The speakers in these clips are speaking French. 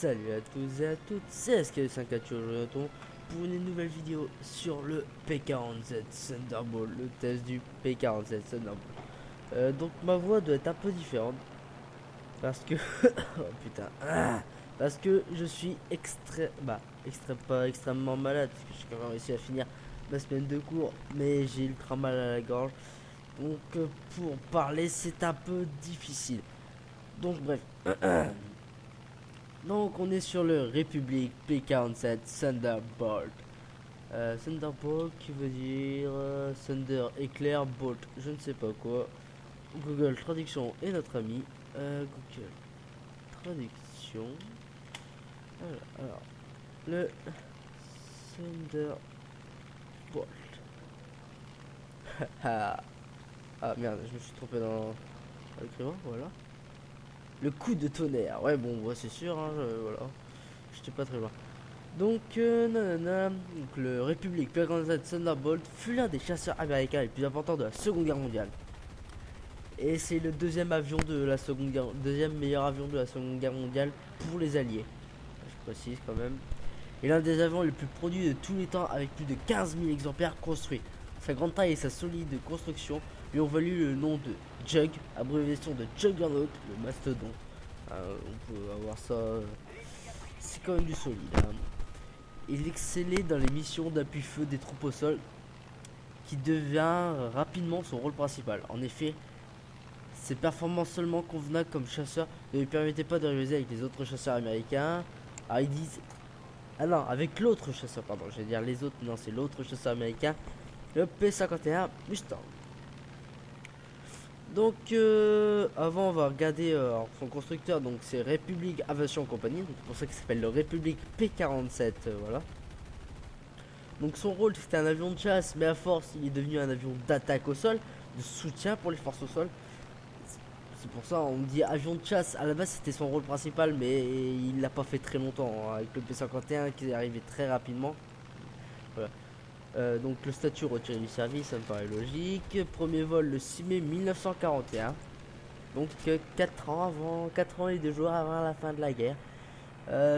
Salut à tous et à toutes, c'est SK5 aujourd'hui pour une nouvelle vidéo sur le P47 Thunderbolt, le test du P47 Thunderbolt. Donc ma voix doit être un peu différente parce que oh putain, parce que je suis pas extrêmement malade parce que j'ai quand même réussi à finir ma semaine de cours, mais j'ai ultra mal à la gorge. Donc pour parler c'est un peu difficile. Donc bref. Donc on est sur le République P47 Thunderbolt. Thunderbolt qui veut dire Thunder, éclair, Bolt, je ne sais pas quoi. Google Traduction est notre ami. Google Traduction. Alors, le Thunderbolt. Ah merde, je me suis trompé dans l'écrivain, voilà. Le coup de tonnerre. Ouais, bon, c'est sûr, hein, voilà. J'étais pas très loin. Donc, nanana, donc le République P47 Thunderbolt fut l'un des chasseurs américains les plus importants de la Seconde Guerre mondiale. Et c'est le deuxième avion de la deuxième meilleur avion de la Seconde Guerre mondiale pour les Alliés. Je précise quand même. Et l'un des avions les plus produits de tous les temps avec plus de 15 000 exemplaires construits. Sa grande taille et sa solide construction lui ont valu le nom de Jug, abréviation de Juggernaut, le mastodon. On peut avoir ça. C'est quand même du solide. Hein. Il excellait dans les missions d'appui-feu des troupes au sol, qui devient rapidement son rôle principal. En effet, ses performances seulement convenables comme chasseur ne lui permettaient pas de rivaliser avec les autres chasseurs américains. Alors ils disent... Ah non, avec l'autre chasseur, pardon, je vais dire les autres, non c'est l'autre chasseur américain, le P51 Mustang. Donc avant on va regarder son constructeur, donc c'est Republic Aviation Company, donc c'est pour ça qu'il s'appelle le Republic P47, voilà. Donc son rôle c'était un avion de chasse, mais à force il est devenu un avion d'attaque au sol, de soutien pour les forces au sol. C'est pour ça on dit avion de chasse, à la base c'était son rôle principal, mais il l'a pas fait très longtemps, hein, avec le P51 qui est arrivé très rapidement. Voilà. Donc le statut retiré du service, ça me paraît logique. Premier vol le 6 mai 1941. Donc 4 ans avant, 4 ans et 2 jours avant la fin de la guerre.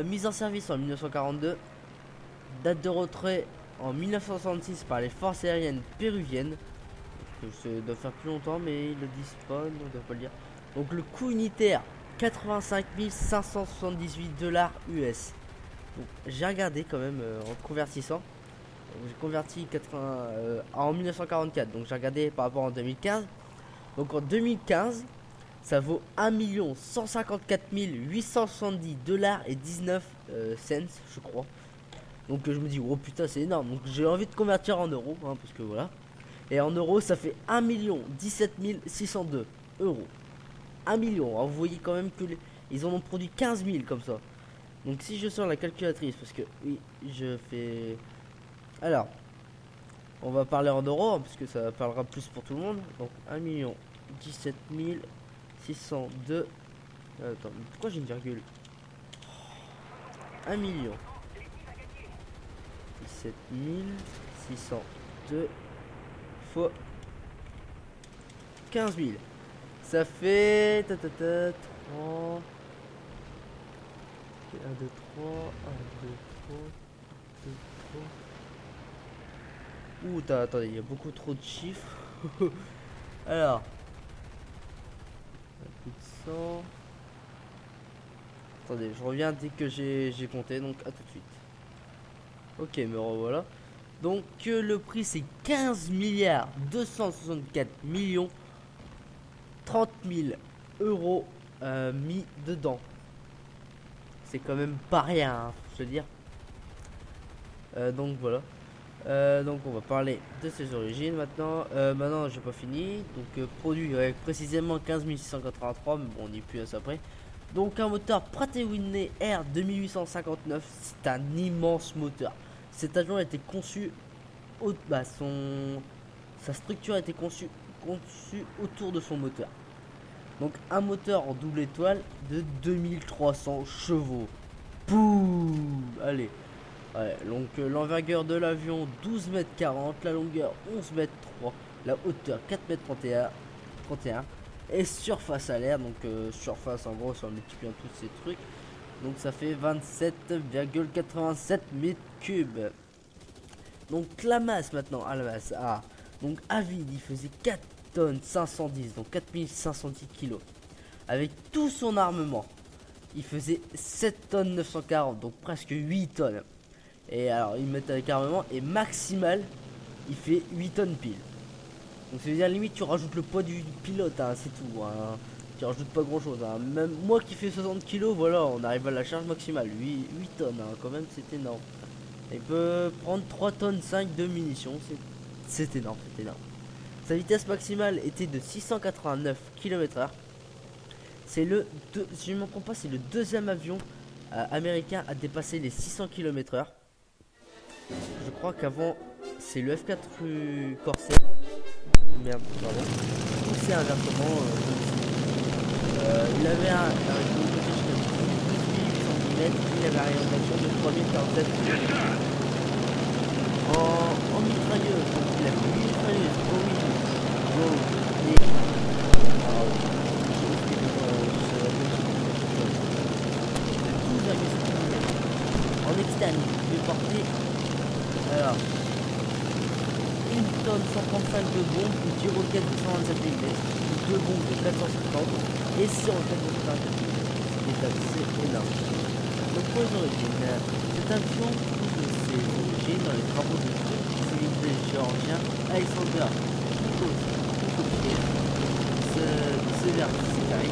Mise en service en 1942. Date de retrait en 1966 par les forces aériennes péruviennes. Ça doit faire plus longtemps, mais ils le disent pas, on doit pas le dire. Donc le coût unitaire 85 578 $ US. Donc j'ai regardé quand même en convertissant. J'ai converti 80, en 1944, donc j'ai regardé par rapport en 2015. Donc en 2015, ça vaut 1 154 870 $ et 19 cents, je crois. Donc je me dis, oh putain, c'est énorme. Donc j'ai envie de convertir en euros, hein, parce que voilà. Et en euros, ça fait 1 17 602 euros. 1 million. Alors vous voyez quand même que ils en ont produit 15 000 comme ça. Donc si je sors la calculatrice, parce que oui, je fais... Alors, on va parler en euros, hein, parce que ça parlera plus pour tout le monde. Donc 1 17 602. Attends, mais pourquoi j'ai une virgule? 1 17 602 fois 15 000. Ça fait 3 1, 2, 3, 1, 2, 3, 2, 3. Ouh, attendez, il y a beaucoup trop de chiffres. Alors, plus de 100. Attendez, je reviens dès que j'ai compté, donc à tout de suite. Ok, me revoilà. Donc le prix c'est 15 milliards 264 millions 30 000 euros mis dedans. C'est quand même pas rien, hein, faut se dire. Donc voilà. Donc on va parler de ses origines maintenant. Maintenant j'ai pas fini. Donc produit avec précisément 15 683, mais bon on n'y est plus à ça après. Donc un moteur Pratt & Whitney R 2859, c'est un immense moteur. Cet avion a été conçu sa structure a été conçue autour de son moteur. Donc un moteur en double étoile de 2300 chevaux. Pouh, allez. Ouais, donc l'envergure de l'avion 12 m 40, la longueur 11 m 3, la hauteur 4 m 31 et surface à l'air, donc surface en gros, ça en multipliant tous ces trucs, Donc ça fait 27,87 mètres cubes. Donc la masse maintenant, à la masse. Ah, donc à vide, il faisait 4 tonnes 510, donc 4510 kilos. Avec tout son armement, il faisait 7 tonnes 940, donc presque 8 tonnes. Et alors, ils mettent avec armement, et maximal, il fait 8 tonnes pile. Donc ça veut dire limite tu rajoutes le poids du pilote, hein, c'est tout. Hein. Tu rajoutes pas grand chose. Hein. Même moi qui fais 60 kilos, voilà, on arrive à la charge maximale. 8 tonnes, hein, quand même, c'est énorme. Il peut prendre 3 tonnes 5 de munitions, c'est énorme, c'est énorme. Sa vitesse maximale était de 689 km/h. C'est si je ne me trompe pas, c'est le deuxième avion américain à dépasser les 600 km/h. Je crois qu'avant, c'est le F4 Corsair. Merde, pardon. Ou c'est inversement. Il avait un rythme de jusqu'à 12 800 mm. Il avait un rayon d'action de 3047 km. En mitrailleuse, donc il a fait 8 mitrailleuses, Boeing, Rogue et en externe, il pouvait porter alors 1 tonne 135 de bombes ou 10 roquettes de 127 mm ou 2 bombes de 450 et 6 roquettes de 127 mm. C'est assez énorme. Donc pour les origines, cet avion trouve ses origines dans les travaux de civilité géorgien Alexander Prokofiev, Sever Sky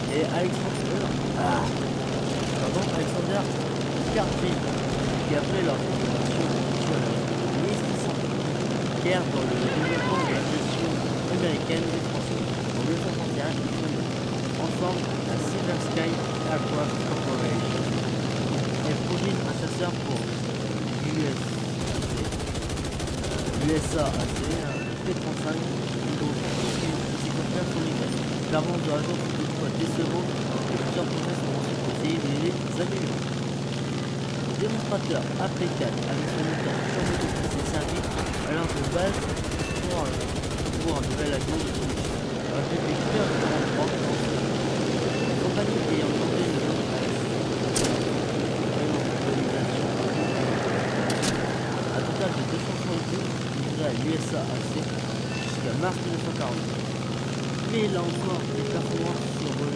et Alexander Karpin, qui a fait leur formation sur la guerre dans le développement de la gestion américaine et française. En 1931, ils fondent ensemble la Silver Sky Aircraft Corporation. Elle produit un chasseur pour USAAC, P-35, dont ses confiances sont légales. L'avance de l'agence est toutefois décevant et plusieurs projets sont ensuite conseillés de les améliorer. Le démonstrateur AP4 avec son moteur surmotorisé s'est servi alors de base pour un nouvel avion de production. Un GP43 la compagnie ayant tenté de un total de 272 livrés à l'USAAC jusqu'à mars 1942. Mais là encore, les performances sur le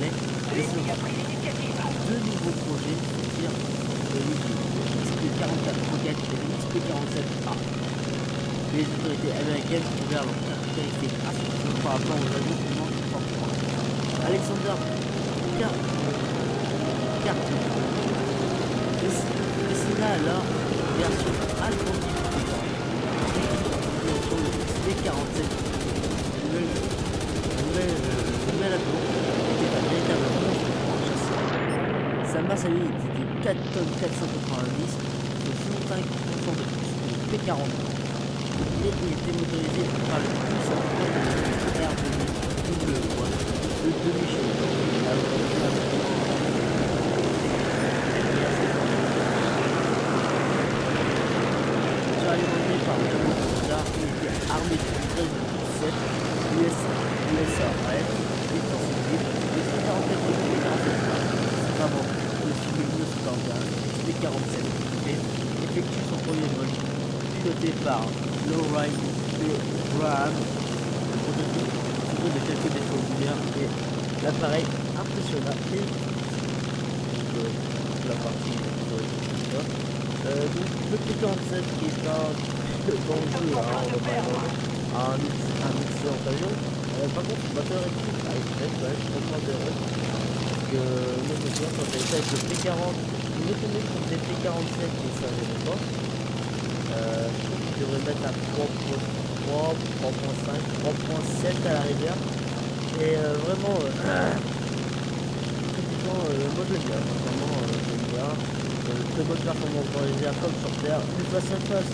lait et deux nouveaux projets sortirent de l'usine, le XP-44 Rocket et le XP-47A. Les autorités américaines trouvèrent leur caractéristique insuffisante par rapport aux avions qui manquent fortement. Alexander Karpin dessina alors une version agrandie du XP-47. Le nouvel avion était un véritable monstre pour un chasseur. Sa masse à lui était de 4 tonnes 490, soit 65% de plus que le P-40. Et il était motorisé par le puissant R2000 le demi-chemin. Suralimenté par le moteur, il était armé de 13,7 USAAF et dans ses villes, le C-47 et le P-47 avant le 1941, le P-47 effectue son premier vol piloté par Lowride P. Graham. Le prototype souffrait de quelques défauts lumière et l'appareil impressionna et la partie donc le P-47 qui est un dangereux, hein, on va pas un excellent avion. Par contre, le moteur est très ouais, je comprends des parce que moi je me souviens quand j'avais fait avec le P40, je me tombais contre les P47 et ça n'allait pas. Je trouve qu'il devrait mettre à 3.3, 3.5, 3.7 à la rivière. Et vraiment, moi je l'aime bien, vraiment j'aime bien. Très bonne performance dans les airs comme sur terre, plus face à face.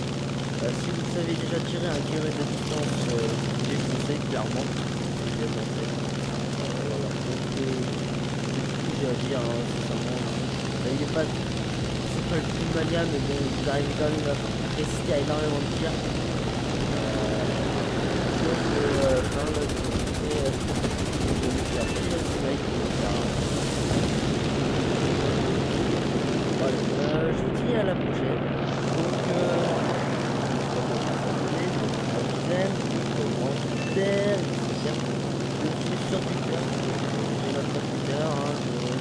Si vous savez déjà tirer un kilomètre de distance, je vous conseille clairement. Je l'ai montré. Voilà. Donc j'ai à dire, hein, sincèrement. Il n'est pas, c'est pas le plus mania, mais bon, vous arrivez quand même à résister à énormément de tirs. Donc, Twitter, je suis sur Twitter, sur notre Twitter, hein,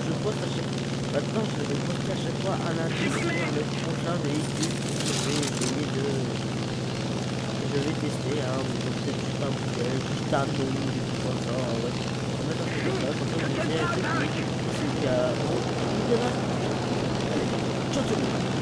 je poste à chaque fois. Maintenant, je vais poster à chaque fois un indice sur le prochain véhicule que je vais essayer de. Je vais tester, hein, donc peut-être juste un modèle, juste un nom, des trucs comme ça, ouais. On va mettre un truc comme ça, comme ça vous essayez technique, c'est qu'il y a. On verra. Allez, ciao ciao.